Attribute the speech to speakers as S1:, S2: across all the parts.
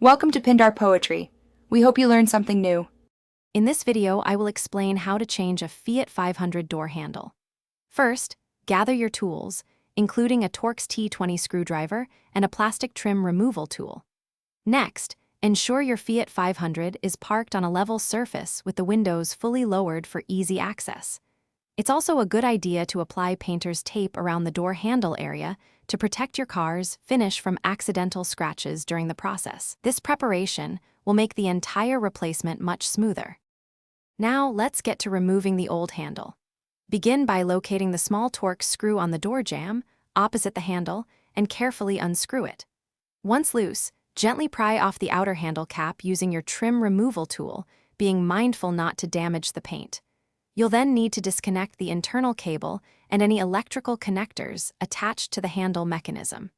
S1: Welcome to Pindar Poetry. We hope you learned something new.
S2: In this video, I will explain how to change a Fiat 500 door handle. First, gather your tools, including a Torx T20 screwdriver and a plastic trim removal tool. Next, ensure your Fiat 500 is parked on a level surface with the windows fully lowered for easy access. It's also a good idea to apply painter's tape around the door handle area to protect your car's finish from accidental scratches during the process. This preparation will make the entire replacement much smoother. Now let's get to removing the old handle. Begin by locating the small Torx screw on the door jamb, opposite the handle, and carefully unscrew it. Once loose, gently pry off the outer handle cap using your trim removal tool, being mindful not to damage the paint. You'll then need to disconnect the internal cable and any electrical connectors attached to the handle mechanism.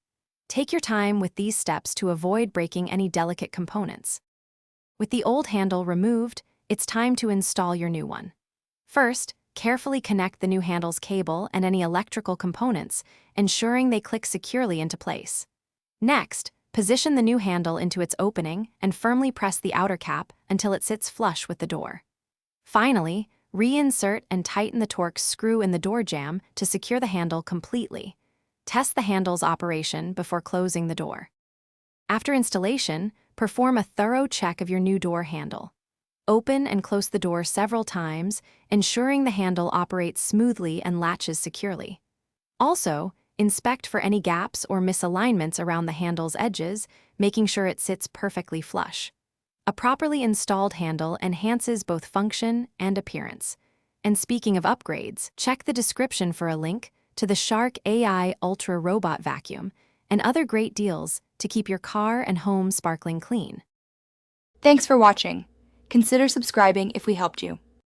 S2: Take your time with these steps to avoid breaking any delicate components. With the old handle removed, it's time to install your new one. First, carefully connect the new handle's cable and any electrical components, ensuring they click securely into place. Next, position the new handle into its opening and firmly press the outer cap until it sits flush with the door. Finally, reinsert and tighten the Torx screw in the door jamb to secure the handle completely. Test the handle's operation before closing the door. After installation, perform a thorough check of your new door handle. Open and close the door several times, ensuring the handle operates smoothly and latches securely. Also, inspect for any gaps or misalignments around the handle's edges, making sure it sits perfectly flush. A properly installed handle enhances both function and appearance. And speaking of upgrades, check the description for a link to the Shark AI Ultra Robot Vacuum and other great deals to keep your car and home sparkling clean.
S1: Thanks for watching. Consider subscribing if we helped you.